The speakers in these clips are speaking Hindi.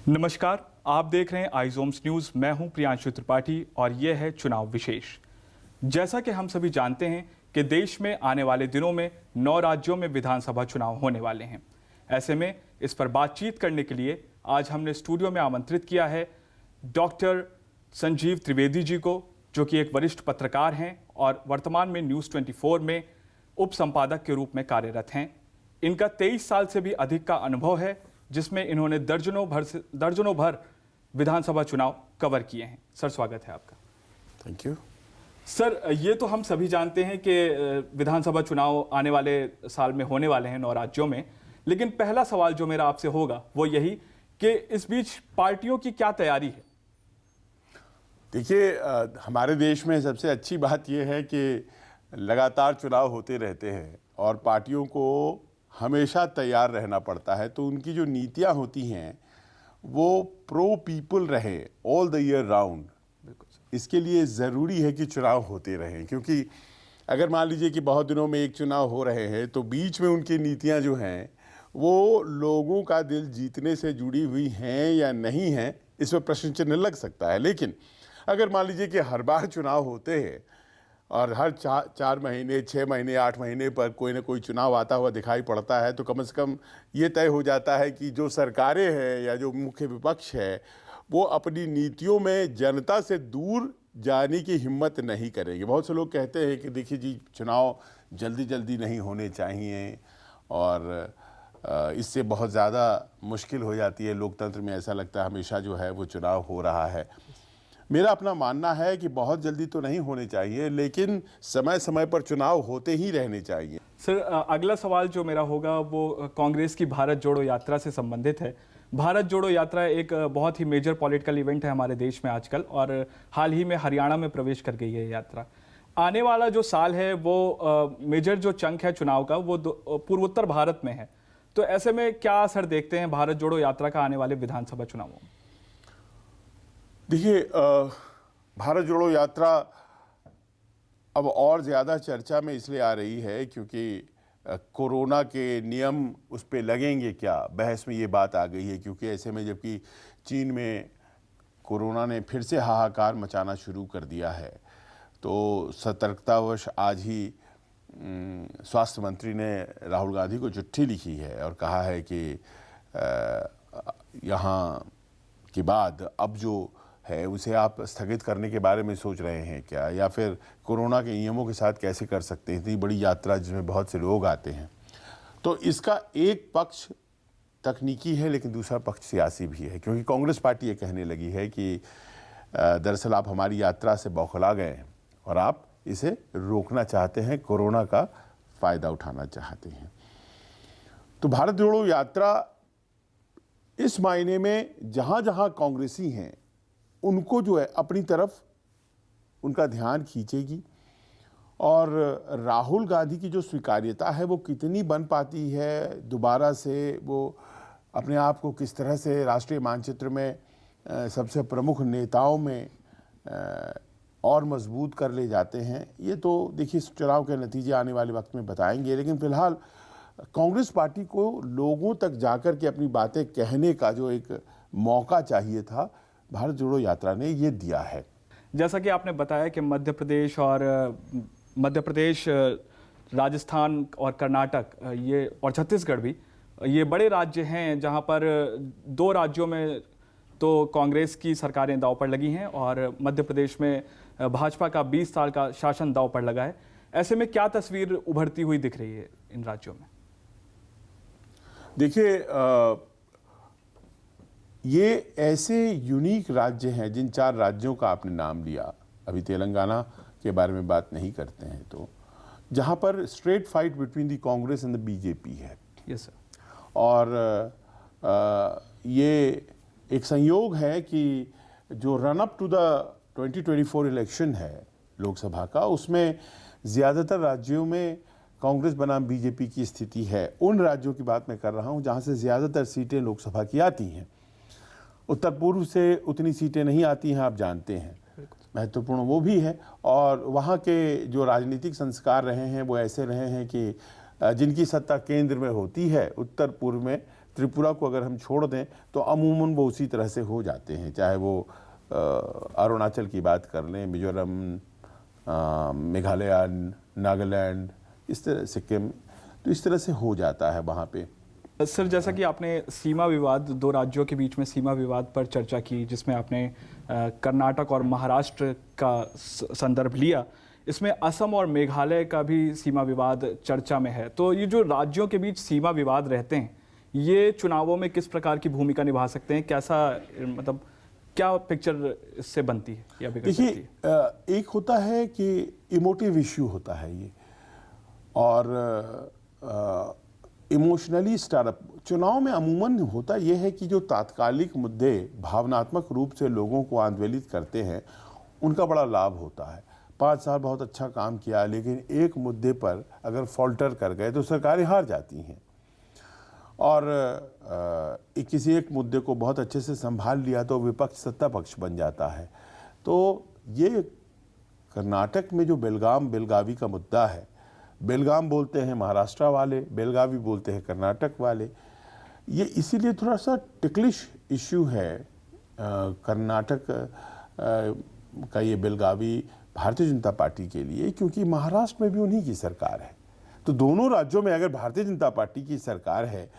नमस्कार, आप देख रहे हैं आइज़ोम्स न्यूज़। मैं हूं प्रियांशु त्रिपाठी और यह है चुनाव विशेष। जैसा कि हम सभी जानते हैं कि देश में आने वाले दिनों में 9 राज्यों में विधानसभा चुनाव होने वाले हैं। ऐसे में इस पर बातचीत करने के लिए आज हमने स्टूडियो में आमंत्रित किया है डॉक्टर संजीव त्रिवेदी जी को, जो कि एक वरिष्ठ पत्रकार हैं और वर्तमान में न्यूज़ 24 में उप संपादक के रूप में कार्यरत हैं। इनका 23 साल से भी अधिक का अनुभव है, जिसमें इन्होंने दर्जनों भर विधानसभा चुनाव कवर किए हैं। सर, स्वागत है आपका। Thank you. सर, ये तो हम सभी जानते हैं कि विधानसभा चुनाव आने वाले साल में होने वाले हैं 9 राज्यों में, लेकिन पहला सवाल जो मेरा आपसे होगा वो यही कि इस बीच पार्टियों की क्या तैयारी है? देखिए, हमारे देश में सबसे अच्छी बात यह है कि लगातार चुनाव होते रहते हैं और पार्टियों को हमेशा तैयार रहना पड़ता है। तो उनकी जो नीतियां होती हैं वो प्रो पीपल रहे ऑल द ईयर राउंड। इसके लिए ज़रूरी है कि चुनाव होते रहें, क्योंकि अगर मान लीजिए कि बहुत दिनों में एक चुनाव हो रहे हैं तो बीच में उनकी नीतियां जो हैं वो लोगों का दिल जीतने से जुड़ी हुई हैं या नहीं हैं, इस पर प्रश्न चिन्ह लग सकता है। लेकिन अगर मान लीजिए कि हर बार चुनाव होते हैं और हर 4 महीने, 6 महीने, 8 महीने पर कोई ना कोई चुनाव आता हुआ दिखाई पड़ता है, तो कम से कम ये तय हो जाता है कि जो सरकारें हैं या जो मुख्य विपक्ष है वो अपनी नीतियों में जनता से दूर जाने की हिम्मत नहीं करेंगे। बहुत से लोग कहते हैं कि देखिए जी, चुनाव जल्दी जल्दी नहीं होने चाहिए और इससे बहुत ज़्यादा मुश्किल हो जाती है। लोकतंत्र में ऐसा लगता है हमेशा जो है वो चुनाव हो रहा है। मेरा अपना मानना है कि बहुत जल्दी तो नहीं होने चाहिए, लेकिन समय समय पर चुनाव होते ही रहने चाहिए। सर, अगला सवाल जो मेरा होगा वो कांग्रेस की भारत जोड़ो यात्रा से संबंधित है। भारत जोड़ो यात्रा एक बहुत ही मेजर पॉलिटिकल इवेंट है हमारे देश में आजकल, और हाल ही में हरियाणा में प्रवेश कर गई है यात्रा। आने वाला जो साल है वो मेजर जो चंक है चुनाव का वो पूर्वोत्तर भारत में है। तो ऐसे में क्या असर देखते हैं भारत जोड़ो यात्रा का आने वाले विधानसभा चुनावों में? देखिए, भारत जोड़ो यात्रा अब और ज़्यादा चर्चा में इसलिए आ रही है क्योंकि कोरोना के नियम उस पर लगेंगे क्या, बहस में ये बात आ गई है। क्योंकि ऐसे में जबकि चीन में कोरोना ने फिर से हाहाकार मचाना शुरू कर दिया है, तो सतर्कतावश आज ही स्वास्थ्य मंत्री ने राहुल गांधी को चिट्ठी लिखी है और कहा है कि यहाँ के बाद अब जो है उसे आप स्थगित करने के बारे में सोच रहे हैं क्या, या फिर कोरोना के नियमों के साथ कैसे कर सकते हैं इतनी बड़ी यात्रा जिसमें बहुत से लोग आते हैं। तो इसका एक पक्ष तकनीकी है लेकिन दूसरा पक्ष सियासी भी है, क्योंकि कांग्रेस पार्टी ये कहने लगी है कि दरअसल आप हमारी यात्रा से बौखला गए हैं और आप इसे रोकना चाहते हैं, कोरोना का फ़ायदा उठाना चाहते हैं। तो भारत जोड़ो यात्रा इस मायने में जहाँ जहाँ कांग्रेसी हैं उनको जो है अपनी तरफ उनका ध्यान खींचेगी, और राहुल गांधी की जो स्वीकार्यता है वो कितनी बन पाती है, दोबारा से वो अपने आप को किस तरह से राष्ट्रीय मानचित्र में सबसे प्रमुख नेताओं में और मजबूत कर ले जाते हैं, ये तो देखिए चुनाव के नतीजे आने वाले वक्त में बताएंगे। लेकिन फिलहाल कांग्रेस पार्टी को लोगों तक जाकर के अपनी बातें कहने का जो एक मौका चाहिए था, भारत जोड़ो यात्रा ने ये दिया है। जैसा कि आपने बताया कि मध्य प्रदेश, राजस्थान और कर्नाटक ये और छत्तीसगढ़ भी ये बड़े राज्य हैं जहां पर 2 राज्यों में तो कांग्रेस की सरकारें दांव पर लगी हैं और मध्य प्रदेश में भाजपा का 20 साल का शासन दांव पर लगा है। ऐसे में क्या तस्वीर उभरती हुई दिख रही है इन राज्यों में? देखिए, ये ऐसे यूनिक राज्य हैं, जिन 4 राज्यों का आपने नाम लिया, अभी तेलंगाना के बारे में बात नहीं करते हैं, तो जहाँ पर straight fight between the Congress and the BJP है। Yes sir. और ये एक संयोग है कि जो run up to the 2024 election है लोकसभा का, उसमें ज़्यादातर राज्यों में कांग्रेस बनाम बीजेपी की स्थिति है। उन राज्यों की बात मैं कर रहा हूँ जहाँ से ज़्यादातर सीटें लोकसभा की आती हैं। उत्तर पूर्व से उतनी सीटें नहीं आती हैं, आप जानते हैं, महत्वपूर्ण वो भी है। और वहाँ के जो राजनीतिक संस्कार रहे हैं वो ऐसे रहे हैं कि जिनकी सत्ता केंद्र में होती है, उत्तर पूर्व में त्रिपुरा को अगर हम छोड़ दें तो अमूमन वो उसी तरह से हो जाते हैं, चाहे वो अरुणाचल की बात कर लें, मिजोरम, मेघालय, नागालैंड, इस तरह सिक्किम, तो इस तरह से हो जाता है वहाँ पे। सर, जैसा कि आपने सीमा विवाद, दो राज्यों के बीच में सीमा विवाद पर चर्चा की, जिसमें आपने कर्नाटक और महाराष्ट्र का संदर्भ लिया, इसमें असम और मेघालय का भी सीमा विवाद चर्चा में है। तो ये जो राज्यों के बीच सीमा विवाद रहते हैं, ये चुनावों में किस प्रकार की भूमिका निभा सकते हैं? कैसा, मतलब क्या पिक्चर इससे बनती है या बिगड़ सकती है? देखिए, एक होता है कि इमोटिव इश्यू होता है ये, और इमोशनली स्टार्टअप चुनाव में अमूमन होता यह है कि जो तात्कालिक मुद्दे भावनात्मक रूप से लोगों को आंदोलित करते हैं, उनका बड़ा लाभ होता है। 5 साल बहुत अच्छा काम किया, लेकिन एक मुद्दे पर अगर फॉल्टर कर गए तो सरकारें हार जाती हैं, और किसी एक मुद्दे को बहुत अच्छे से संभाल लिया तो विपक्ष सत्ता पक्ष बन जाता है। तो ये कर्नाटक में जो बेलगावी का मुद्दा है, बेलगाम बोलते हैं महाराष्ट्र वाले, बेलगावी बोलते हैं कर्नाटक वाले, ये इसीलिए थोड़ा सा टिकलिश इश्यू है। कर्नाटक का ये बेलगावी भारतीय जनता पार्टी के लिए, क्योंकि महाराष्ट्र में भी उन्हीं की सरकार है। तो दोनों राज्यों में अगर भारतीय जनता पार्टी की सरकार है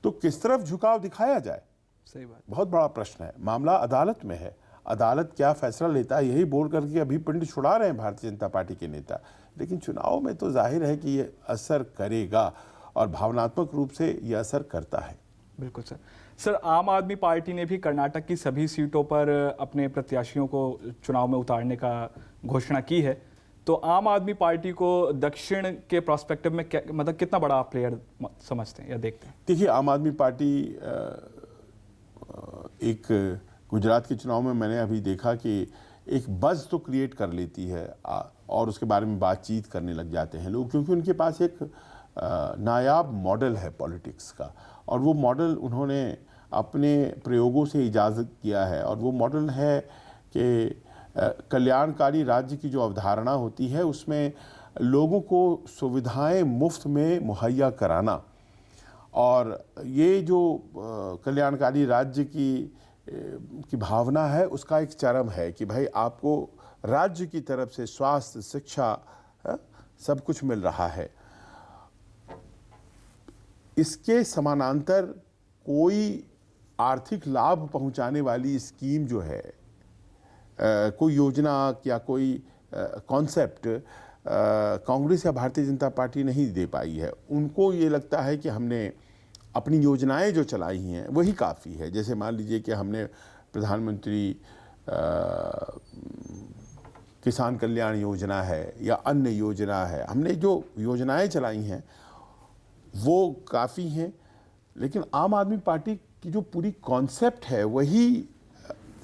तो किस तरफ झुकाव दिखाया जाए? सही बात, बहुत बड़ा प्रश्न है। मामला अदालत में है, अदालत क्या फैसला लेता है यही बोल करके अभी पिंड छुड़ा रहे हैं भारतीय जनता पार्टी के नेता, लेकिन चुनाव में तो जाहिर है कि ये असर करेगा, और भावनात्मक रूप से ये असर करता है। बिल्कुल सर। सर, आम आदमी पार्टी ने भी कर्नाटक की सभी सीटों पर अपने प्रत्याशियों को चुनाव में उतारने का घोषणा की है। तो आम आदमी पार्टी को दक्षिण के प्रोस्पेक्टिव में मतलब कितना बड़ा प्लेयर समझते हैं या देखते हैं? देखिए, आम आदमी पार्टी एक गुजरात के चुनाव में मैंने अभी देखा कि एक बज़ तो क्रिएट कर लेती है, और उसके बारे में बातचीत करने लग जाते हैं लोग, क्योंकि उनके पास एक नायाब मॉडल है पॉलिटिक्स का, और वो मॉडल उन्होंने अपने प्रयोगों से इजाज़त किया है। और वो मॉडल है कि कल्याणकारी राज्य की जो अवधारणा होती है, उसमें लोगों को सुविधाएं मुफ्त में मुहैया कराना, और ये जो कल्याणकारी राज्य की भावना है, उसका एक चरम है कि भाई आपको राज्य की तरफ से स्वास्थ्य, शिक्षा, सब कुछ मिल रहा है। इसके समानांतर कोई आर्थिक लाभ पहुंचाने वाली स्कीम जो है, कोई योजना या कोई कॉन्सेप्ट कांग्रेस या भारतीय जनता पार्टी नहीं दे पाई है। उनको ये लगता है कि हमने अपनी योजनाएं जो चलाई हैं वही काफ़ी है। जैसे मान लीजिए कि हमने प्रधानमंत्री किसान कल्याण योजना है या अन्य योजना है, हमने जो योजनाएं चलाई हैं वो काफ़ी हैं, लेकिन आम आदमी पार्टी की जो पूरी कॉन्सेप्ट है वही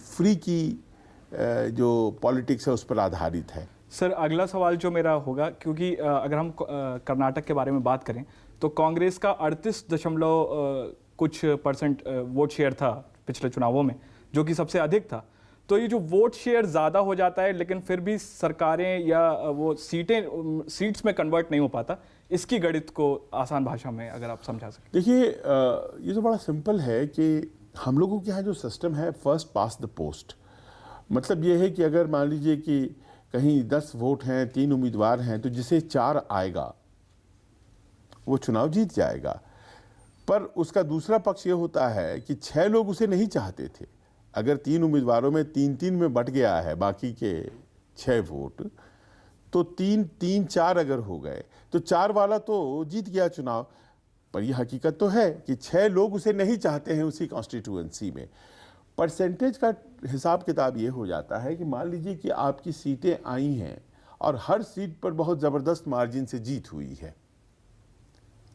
फ्री की जो पॉलिटिक्स है उस पर आधारित है। सर, अगला सवाल जो मेरा होगा, क्योंकि अगर हम कर्नाटक के बारे में बात करें तो कांग्रेस का 38% वोट शेयर था पिछले चुनावों में, जो कि सबसे अधिक था। तो ये जो वोट शेयर ज़्यादा हो जाता है, लेकिन फिर भी सरकारें या वो सीट्स में कन्वर्ट नहीं हो पाता, इसकी गणित को आसान भाषा में अगर आप समझा सकें। देखिए, ये तो बड़ा सिंपल है कि हम लोगों के यहाँ जो सिस्टम है, फर्स्ट पास द पोस्ट, मतलब ये है कि अगर मान लीजिए कि कहीं 10 वोट हैं, 3 उम्मीदवार हैं, तो जिसे 4 आएगा वो चुनाव जीत जाएगा। पर उसका दूसरा पक्ष ये होता है कि 6 लोग उसे नहीं चाहते थे। अगर 3 उम्मीदवारों में 3-3 में बट गया है बाकी के 6 वोट, तो 3-3-4 अगर हो गए तो 4 वाला तो जीत गया चुनाव। पर यह हकीकत तो है कि 6 लोग उसे नहीं चाहते हैं उसी कॉन्स्टिट्यूएंसी में। परसेंटेज का हिसाब किताब ये हो जाता है कि मान लीजिए कि आपकी सीटें आई हैं और हर सीट पर बहुत ज़बरदस्त मार्जिन से जीत हुई है,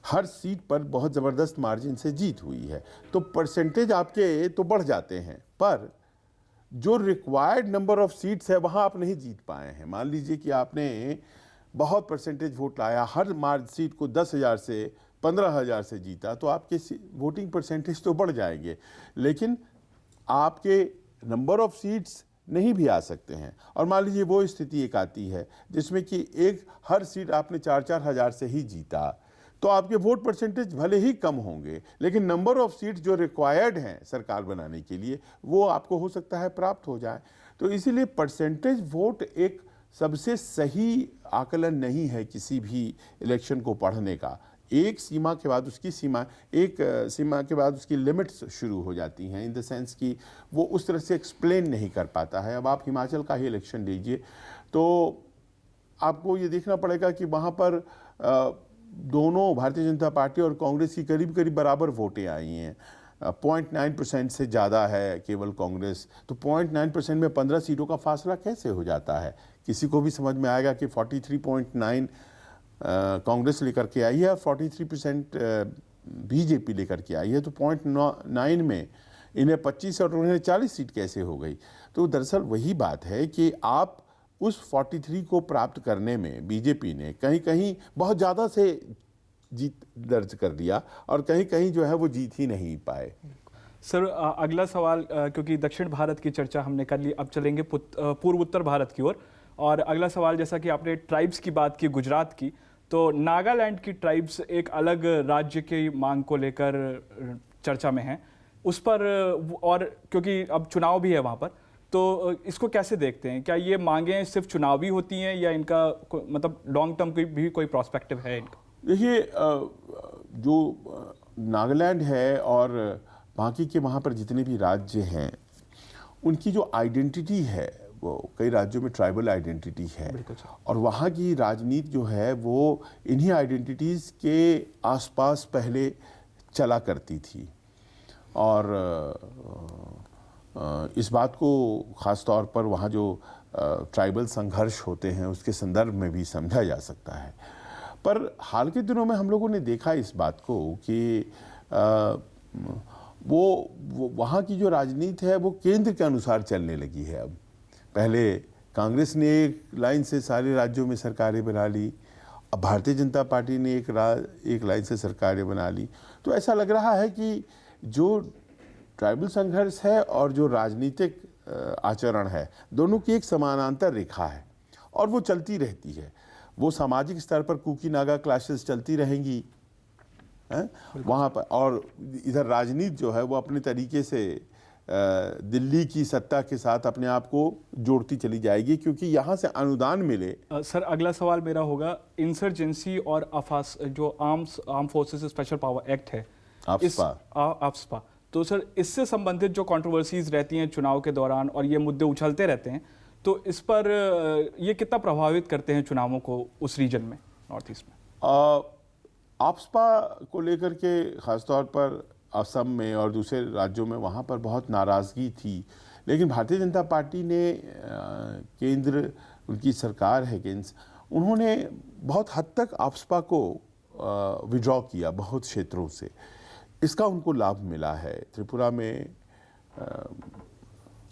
हर सीट पर बहुत ज़बरदस्त मार्जिन से जीत हुई है, तो परसेंटेज आपके तो बढ़ जाते हैं, पर जो रिक्वायर्ड नंबर ऑफ सीट्स है वहाँ आप नहीं जीत पाए हैं। मान लीजिए कि आपने बहुत परसेंटेज वोट लाया, हर सीट को 10,000 से 15,000 से जीता, तो आपके वोटिंग परसेंटेज तो बढ़ जाएंगे, लेकिन आपके नंबर ऑफ सीट्स नहीं भी आ सकते हैं। और मान लीजिए वो स्थिति एक आती है जिसमें कि हर सीट आपने 4-4 हज़ार से ही जीता, तो आपके वोट परसेंटेज भले ही कम होंगे, लेकिन नंबर ऑफ सीट जो रिक्वायर्ड हैं सरकार बनाने के लिए वो आपको हो सकता है प्राप्त हो जाए। तो इसीलिए परसेंटेज वोट एक सबसे सही आकलन नहीं है किसी भी इलेक्शन को पढ़ने का। एक सीमा के बाद उसकी सीमा के बाद उसकी लिमिट्स शुरू हो जाती हैं, इन द सेंस कि वो उस तरह से एक्सप्लेन नहीं कर पाता है। अब आप हिमाचल का ही इलेक्शन लीजिए तो आपको ये देखना पड़ेगा कि वहाँ पर दोनों भारतीय जनता पार्टी और कांग्रेस की करीब करीब बराबर वोटें आई हैं। 0.9% से ज़्यादा है केवल कांग्रेस, तो 0.9% में 15 सीटों का फासला कैसे हो जाता है? किसी को भी समझ में आएगा कि 43.9 कांग्रेस लेकर के आई है, 43% बीजेपी लेकर के आई है, तो 0.9 में इन्हें 25 और उन्हें 40 सीट कैसे हो गई? तो दरअसल वही बात है कि आप उस 43 को प्राप्त करने में बीजेपी ने कहीं कहीं बहुत ज़्यादा से जीत दर्ज कर दिया और कहीं कहीं जो है वो जीत ही नहीं पाए। सर अगला सवाल, क्योंकि दक्षिण भारत की चर्चा हमने कर ली, अब चलेंगे पूर्व उत्तर भारत की ओर। और अगला सवाल, जैसा कि आपने ट्राइब्स की बात की, गुजरात की, तो नागालैंड की ट्राइब्स एक अलग राज्य की मांग को लेकर चर्चा में हैं उस पर, और क्योंकि अब चुनाव भी है वहाँ पर, तो इसको कैसे देखते हैं? क्या ये मांगें सिर्फ चुनावी होती हैं या इनका मतलब लॉन्ग टर्म की भी कोई प्रोस्पेक्टिव है इनका? देखिए, जो नागालैंड है और बाकी के वहाँ पर जितने भी राज्य हैं उनकी जो आइडेंटिटी है वो कई राज्यों में ट्राइबल आइडेंटिटी है, और वहाँ की राजनीति जो है वो इन्हीं आइडेंटिटीज़ के आसपास पहले चला करती थी। और इस बात को ख़ास तौर पर वहाँ जो ट्राइबल संघर्ष होते हैं उसके संदर्भ में भी समझा जा सकता है। पर हाल के दिनों में हम लोगों ने देखा इस बात को कि वो वहाँ की जो राजनीति है वो केंद्र के अनुसार चलने लगी है। अब पहले कांग्रेस ने एक लाइन से सारे राज्यों में सरकारें बना ली, अब भारतीय जनता पार्टी ने एक लाइन से सरकारें बना ली। तो ऐसा लग रहा है कि जो ट्राइबल संघर्ष है और जो राजनीतिक आचरण है दोनों की एक समानांतर रेखा है और वो चलती रहती है। वो सामाजिक स्तर पर कुकी नागा क्लैशेस चलती रहेंगी वहाँ पर, और इधर राजनीति जो है वो अपने तरीके से दिल्ली की सत्ता के साथ अपने आप को जोड़ती चली जाएगी क्योंकि यहाँ से अनुदान मिले। सर अगला सवाल मेरा होगा, इंसर्जेंसी और अफास जो arm forces special power act है, आफ्स्पा, तो सर इससे संबंधित जो कंट्रोवर्सीज रहती हैं चुनाव के दौरान और ये मुद्दे उछलते रहते हैं, तो इस पर ये कितना प्रभावित करते हैं चुनावों को उस रीजन में, नॉर्थ ईस्ट में? आफ्स्पा को लेकर के खासतौर पर असम में और दूसरे राज्यों में वहाँ पर बहुत नाराज़गी थी, लेकिन भारतीय जनता पार्टी ने केंद्र, उनकी सरकार है केंद्र, उन्होंने बहुत हद तक आफ्स्पा को विड्रॉ किया बहुत क्षेत्रों से। इसका उनको लाभ मिला है त्रिपुरा में,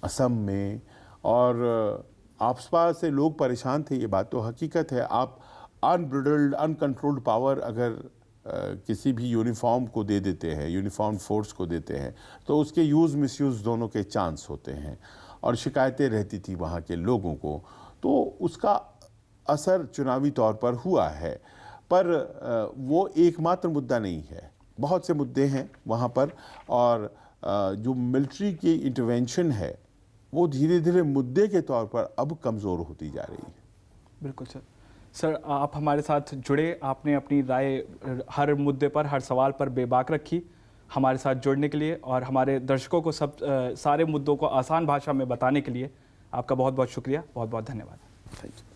असम में, और आफ्स्पा से लोग परेशान थे, ये बात तो हकीकत है। आप अनब्रिडल्ड अनकंट्रोल्ड पावर अगर किसी भी यूनिफॉर्म को दे देते हैं, यूनिफॉर्म फोर्स को देते हैं, तो उसके यूज़ मिसयूज़ दोनों के चांस होते हैं और शिकायतें रहती थी वहाँ के लोगों को। तो उसका असर चुनावी तौर पर हुआ है, पर वो एकमात्र मुद्दा नहीं है, बहुत से मुद्दे हैं वहाँ पर, और जो मिलिट्री की इंटरवेंशन है वो धीरे धीरे मुद्दे के तौर पर अब कमज़ोर होती जा रही है। बिल्कुल सर। सर आप हमारे साथ जुड़े, आपने अपनी राय हर मुद्दे पर, हर सवाल पर बेबाक रखी हमारे साथ जुड़ने के लिए, और हमारे दर्शकों को सारे मुद्दों को आसान भाषा में बताने के लिए आपका बहुत बहुत शुक्रिया, बहुत बहुत धन्यवाद। Thank you.